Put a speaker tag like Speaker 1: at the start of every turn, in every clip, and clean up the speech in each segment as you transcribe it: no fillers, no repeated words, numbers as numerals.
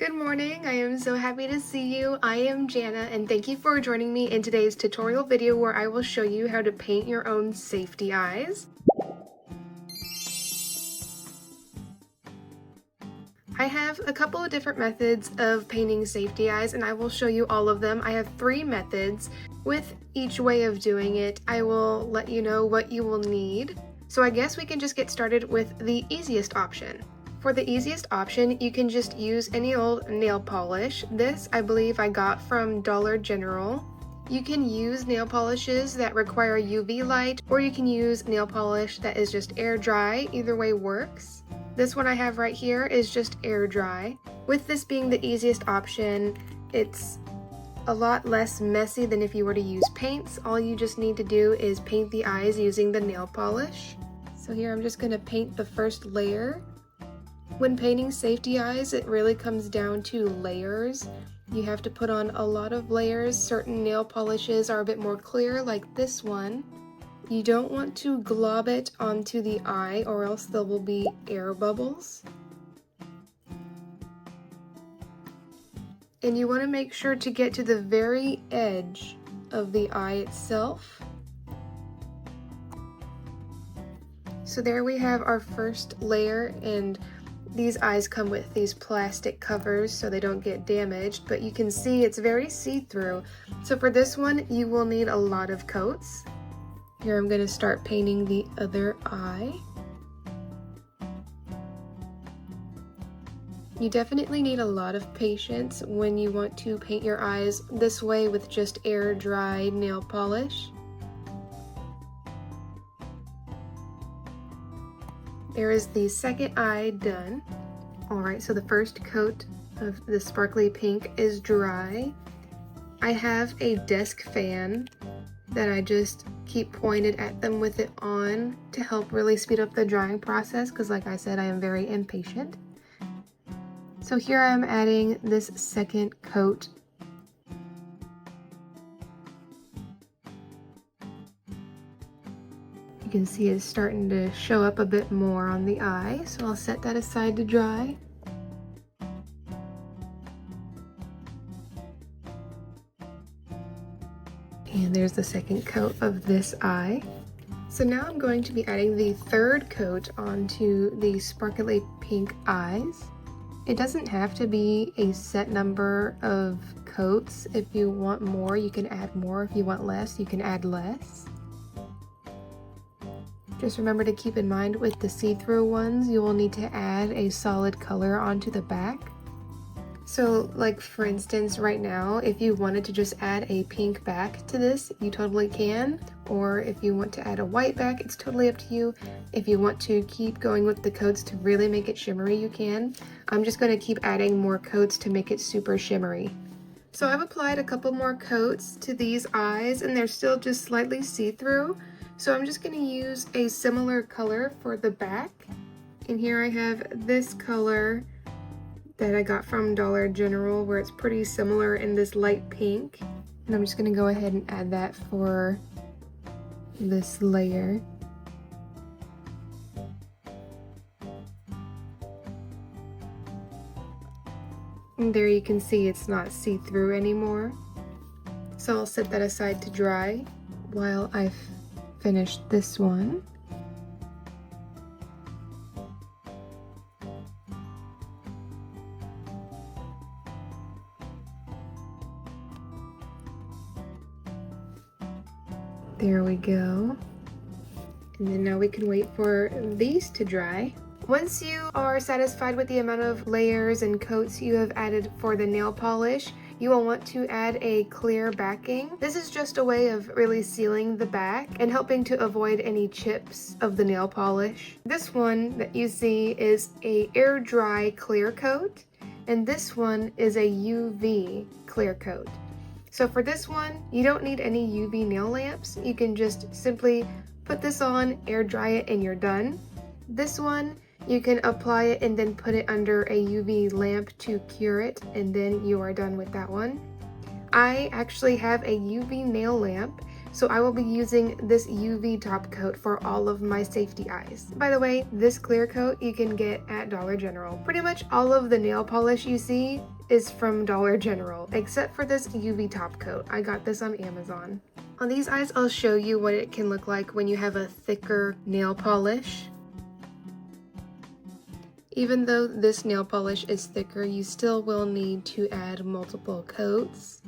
Speaker 1: Good morning, I am so happy to see you. I am Jana and thank you for joining me in today's tutorial video where I will show you how to paint your own safety eyes. I have a couple of different methods of painting safety eyes and I will show you all of them. I have 3 methods. With each way of doing it, I will let you know what you will need. So I guess we can just get started with the easiest option. For the easiest option, you can just use any old nail polish. This, I believe, I got from Dollar General. You can use nail polishes that require UV light, or you can use nail polish that is just air dry. Either way works. This one I have right here is just air dry. With this being the easiest option, it's a lot less messy than if you were to use paints. All you just need to do is paint the eyes using the nail polish. So here I'm just going to paint the first layer. When painting safety eyes, it really comes down to layers. You have to put on a lot of layers. Certain nail polishes are a bit more clear, like this one. You don't want to glob it onto the eye or else there will be air bubbles. And you want to make sure to get to the very edge of the eye itself. So there we have our first layer, and these eyes come with these plastic covers so they don't get damaged, but you can see it's very see-through. So for this one, you will need a lot of coats. Here I'm going to start painting the other eye. You definitely need a lot of patience when you want to paint your eyes this way with just air dry nail polish. There is the second eye done. Alright, so the first coat of the sparkly pink is dry. I have a desk fan that I just keep pointed at them with it on to help really speed up the drying process because, like I said, I am very impatient. So here I am adding this second coat. You can see it's starting to show up a bit more on the eye, so I'll set that aside to dry. And there's the second coat of this eye. So now I'm going to be adding the third coat onto the sparkly pink eyes. It doesn't have to be a set number of coats. If you want more, you can add more. If you want less, you can add less. Just remember to keep in mind with the see-through ones, you will need to add a solid color onto the back. So like for instance right now, if you wanted to just add a pink back to this, you totally can. Or if you want to add a white back, it's totally up to you. If you want to keep going with the coats to really make it shimmery, you can. I'm just going to keep adding more coats to make it super shimmery. So I've applied a couple more coats to these eyes and they're still just slightly see-through. So I'm just going to use a similar color for the back. And here I have this color that I got from Dollar General where it's pretty similar in this light pink. And I'm just going to go ahead and add that for this layer. And there you can see it's not see-through anymore. So I'll set that aside to dry while I've finished this one. There we go. And then now we can wait for these to dry. Once you are satisfied with the amount of layers and coats you have added for the nail polish, you will want to add a clear backing. This is just a way of really sealing the back and helping to avoid any chips of the nail polish. This one that you see is a air dry clear coat, and this one is a UV clear coat. So for this one, you don't need any UV nail lamps. You can just simply put this on, air dry it, and you're done. This one, you can apply it and then put it under a UV lamp to cure it, and then you are done with that one. I actually have a UV nail lamp So I will be using this UV top coat for all of my safety eyes. By the way, this clear coat you can get at Dollar General. Pretty much all of the nail polish you see is from Dollar General, except for this UV top coat. I got this on Amazon. On these eyes, I'll show you what it can look like when you have a thicker nail polish. Even though this nail polish is thicker, you still will need to add multiple coats.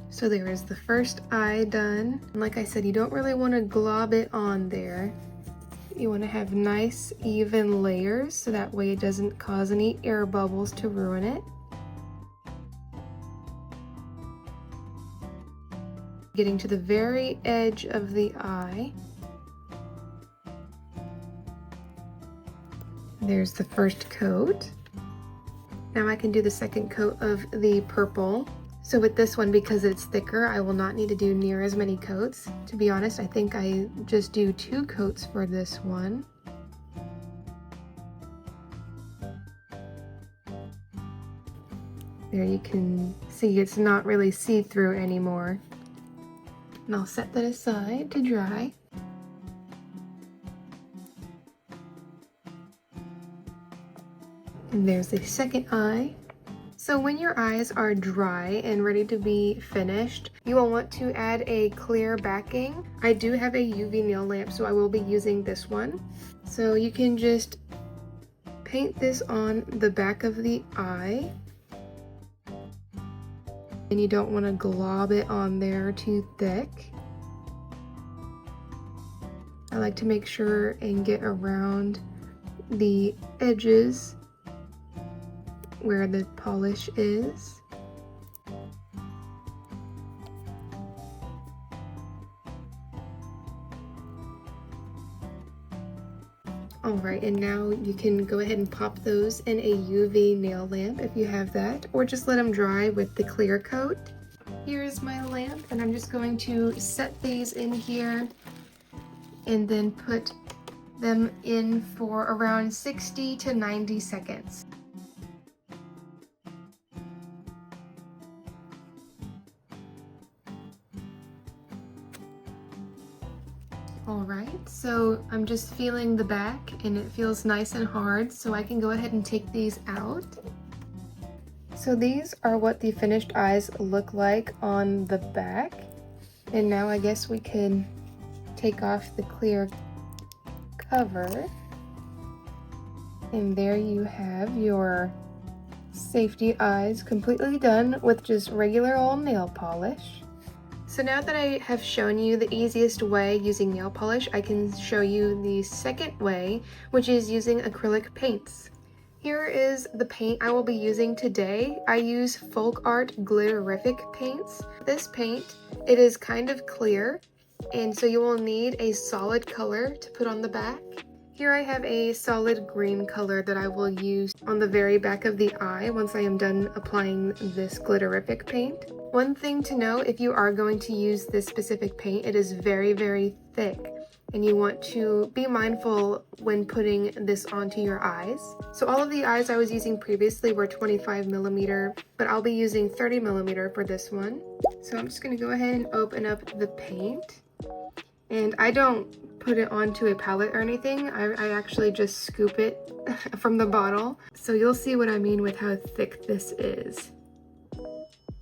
Speaker 1: So there is the first eye done. And like I said, you don't really want to glob it on there. You want to have nice even layers so that way it doesn't cause any air bubbles to ruin it. Getting to the very edge of the eye. There's the first coat. Now I can do the second coat of the purple. So with this one, because it's thicker, I will not need to do near as many coats. To be honest, I think I just do 2 coats for this one. There you can see it's not really see-through anymore. And I'll set that aside to dry. And there's the second eye. So when your eyes are dry and ready to be finished, you will want to add a clear backing. I do have a UV nail lamp, so I will be using this one. So you can just paint this on the back of the eye. And you don't want to glob it on there too thick. I like to make sure and get around the edges where the polish is. Alright, and now you can go ahead and pop those in a UV nail lamp if you have that, or just let them dry with the clear coat. Here's my lamp, and I'm just going to set these in here and then put them in for around 60 to 90 seconds. Alright, so I'm just feeling the back and it feels nice and hard, so I can go ahead and take these out. So these are what the finished eyes look like on the back. And now I guess we can take off the clear cover. And there you have your safety eyes completely done with just regular old nail polish. So now that I have shown you the easiest way using nail polish, I can show you the second way, which is using acrylic paints. Here is the paint I will be using today. I use Folk Art Glitterific paints. This paint, it is kind of clear, and so you will need a solid color to put on the back. Here I have a solid green color that I will use on the very back of the eye once I am done applying this glitterific paint. One thing to know, if you are going to use this specific paint, it is very, very thick, and you want to be mindful when putting this onto your eyes. So all of the eyes I was using previously were 25mm, but I'll be using 30mm for this one. So I'm just going to go ahead and open up the paint, and I don't put it onto a palette or anything. I actually just scoop it from the bottle. So you'll see what I mean with how thick this is.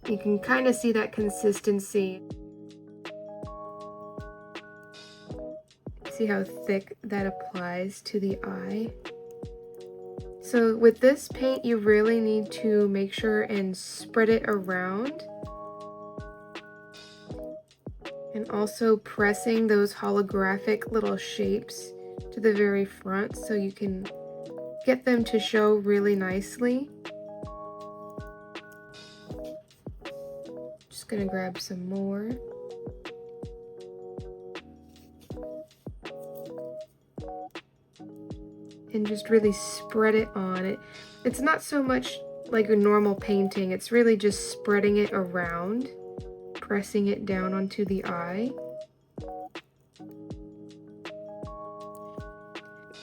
Speaker 1: You can kind of see that consistency. See how thick that applies to the eye. So with this paint, you really need to make sure and spread it around. And also pressing those holographic little shapes to the very front so you can get them to show really nicely. Just gonna grab some more. And just really spread it on it. It's not so much like a normal painting, it's really just spreading it around, pressing it down onto the eye.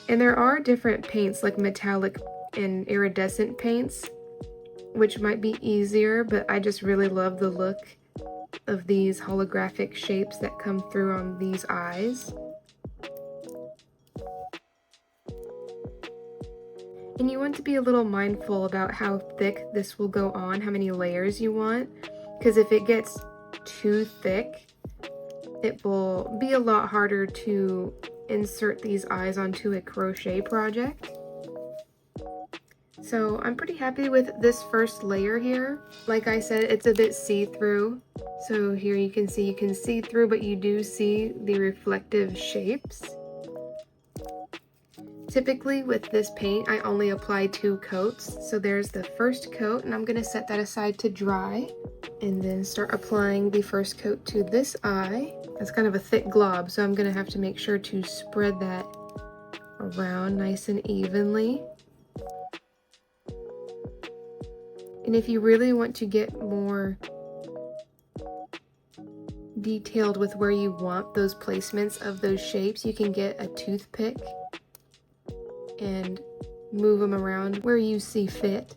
Speaker 1: And there are different paints like metallic and iridescent paints. which might be easier, but I just really love the look of these holographic shapes that come through on these eyes. And you want to be a little mindful about how thick this will go on, how many layers you want, because if it gets too thick, it will be a lot harder to insert these eyes onto a crochet project. So I'm pretty happy with this first layer here. Like I said, it's a bit see-through. So here you can see through, but you do see the reflective shapes. Typically with this paint, I only apply 2 coats. So there's the first coat, and I'm gonna set that aside to dry, and then start applying the first coat to this eye. That's kind of a thick glob, so I'm gonna have to make sure to spread that around nice and evenly. And if you really want to get more detailed with where you want those placements of those shapes, you can get a toothpick and move them around where you see fit.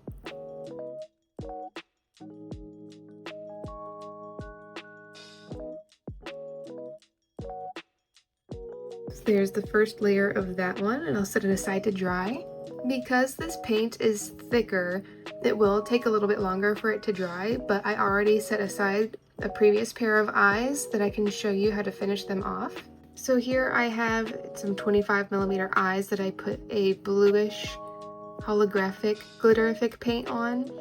Speaker 1: So there's the first layer of that one, and I'll set it aside to dry. Because this paint is thicker, it will take a little bit longer for it to dry, but I already set aside a previous pair of eyes that I can show you how to finish them off. So here I have some 25mm eyes that I put a bluish holographic glitterific paint on.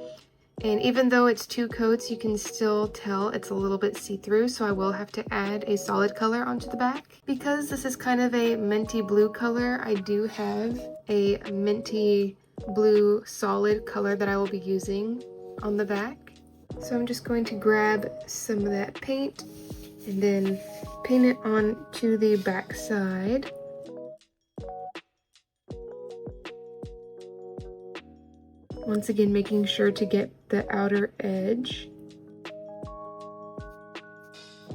Speaker 1: And even though it's 2 coats, you can still tell it's a little bit see-through, so I will have to add a solid color onto the back. Because this is kind of a minty blue color, I do have a minty blue solid color that I will be using on the back. So I'm just going to grab some of that paint and then paint it onto the back side. Once again, making sure to get the outer edge.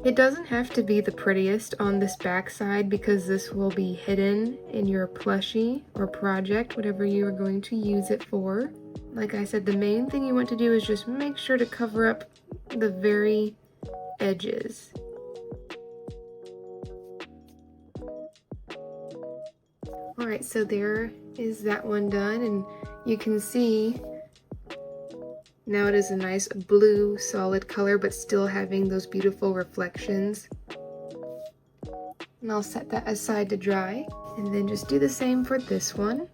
Speaker 1: It doesn't have to be the prettiest on this back side because this will be hidden in your plushie or project, whatever you are going to use it for. Like I said, the main thing you want to do is just make sure to cover up the very edges. Alright, so there is that one done, and you can see now it is a nice blue solid color, but still having those beautiful reflections. And I'll set that aside to dry, and then just do the same for this one.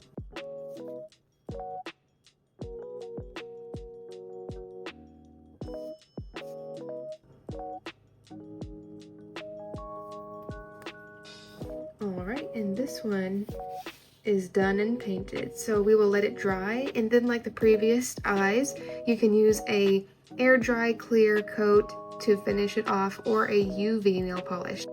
Speaker 1: Alright, and this one is done and painted, so we will let it dry, and then like the previous eyes, you can use a air dry clear coat to finish it off, or a UV nail polish.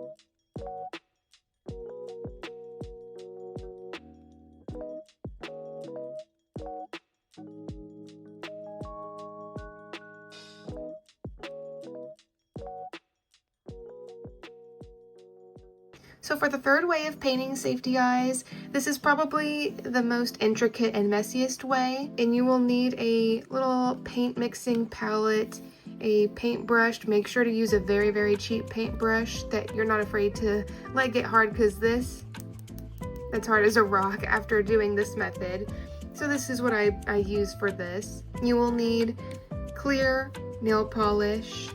Speaker 1: So for the third way of painting safety eyes, this is probably the most intricate and messiest way, and you will need a little paint mixing palette, a paintbrush. Make sure to use a very, very cheap paintbrush that you're not afraid to let get hard, because that's hard as a rock after doing this method. So this is what I use for this. You will need clear nail polish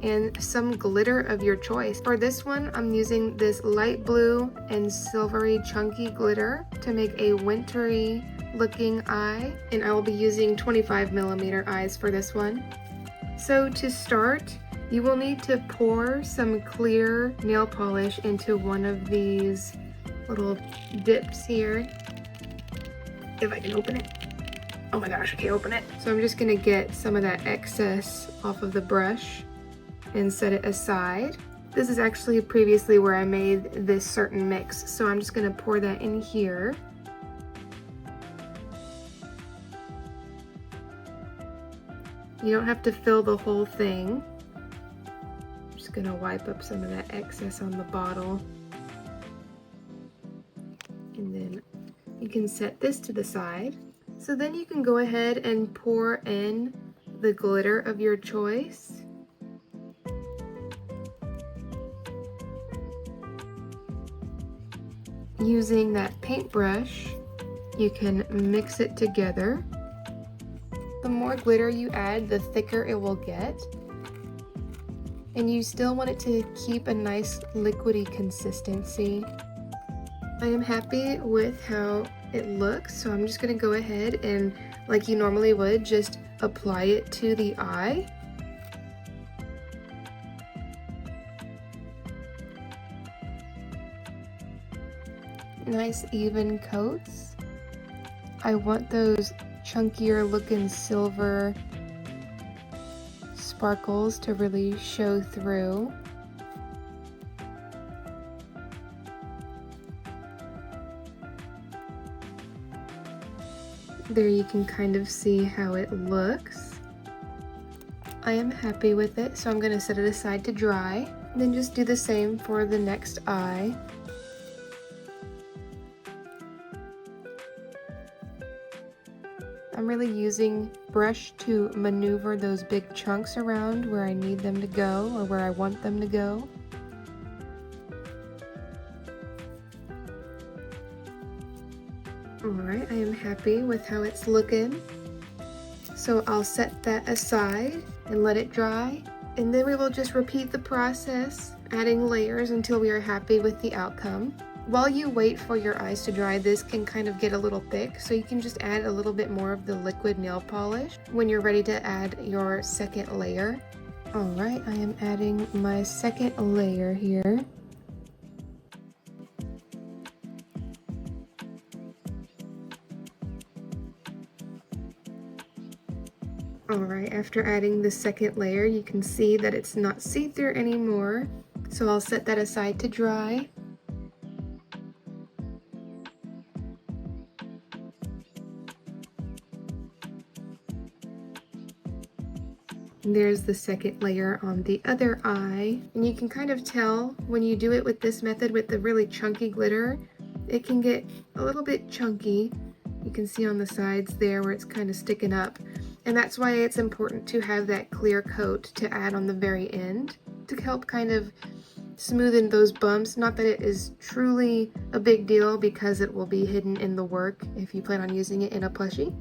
Speaker 1: and some glitter of your choice. For this one, I'm using this light blue and silvery chunky glitter to make a wintry looking eye, and I will be using 25mm eyes for this one. So to start, you will need to pour some clear nail polish into one of these little dips here. If I can open it. Oh my gosh, I can't open it. So I'm just gonna get some of that excess off of the brush and set it aside. This is actually previously where I made this certain mix, so I'm just gonna pour that in here. You don't have to fill the whole thing. I'm just gonna wipe up some of that excess on the bottle. And then you can set this to the side. So then you can go ahead and pour in the glitter of your choice. Using that paintbrush, you can mix it together. The more glitter you add, the thicker it will get. And you still want it to keep a nice liquidy consistency. I am happy with how it looks, so I'm just going to go ahead and, like you normally would, just apply it to the eye. Nice even coats. I want those chunkier looking silver sparkles to really show through. There you can kind of see how it looks. I am happy with it, so I'm going to set it aside to dry. And then just do the same for the next eye. I'm really using brush to maneuver those big chunks around where I need them to go or where I want them to go. Alright, I am happy with how it's looking. So I'll set that aside and let it dry. And then we will just repeat the process, adding layers until we are happy with the outcome. While you wait for your eyes to dry, this can kind of get a little thick, so you can just add a little bit more of the liquid nail polish when you're ready to add your second layer. Alright, I am adding my second layer here. Alright, after adding the second layer, you can see that it's not see-through anymore, so I'll set that aside to dry. There's the second layer on the other eye, and you can kind of tell when you do it with this method with the really chunky glitter, it can get a little bit chunky. You can see on the sides there where it's kind of sticking up, and that's why it's important to have that clear coat to add on the very end to help kind of smoothen those bumps. Not that it is truly a big deal because it will be hidden in the work if you plan on using it in a plushie.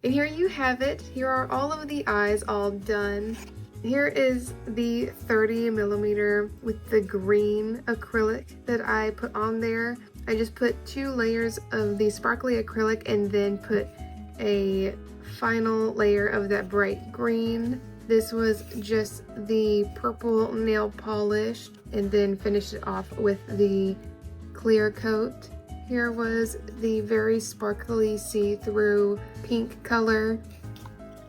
Speaker 1: And here you have it. Here are all of the eyes all done. Here is the 30mm with the green acrylic that I put on there. I just put 2 layers of the sparkly acrylic and then put a final layer of that bright green. This was just the purple nail polish and then finished it off with the clear coat. Here was the very sparkly see-through pink color,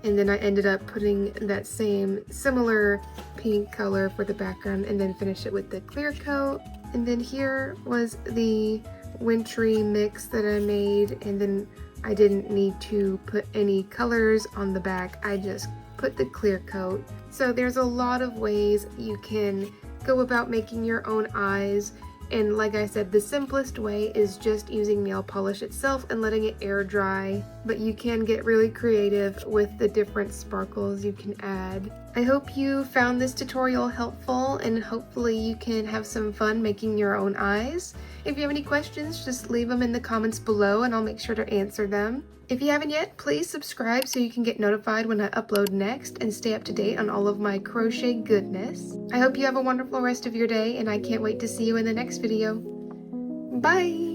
Speaker 1: and then I ended up putting that same similar pink color for the background and then finished it with the clear coat. And then here was the wintry mix that I made, and then I didn't need to put any colors on the back, I just put the clear coat. So there's a lot of ways you can go about making your own eyes. And like I said, the simplest way is just using nail polish itself and letting it air dry, but you can get really creative with the different sparkles you can add. I hope you found this tutorial helpful, and hopefully you can have some fun making your own eyes. If you have any questions, just leave them in the comments below and I'll make sure to answer them. If you haven't yet, please subscribe so you can get notified when I upload next and stay up to date on all of my crochet goodness. I hope you have a wonderful rest of your day, and I can't wait to see you in the next video. Bye!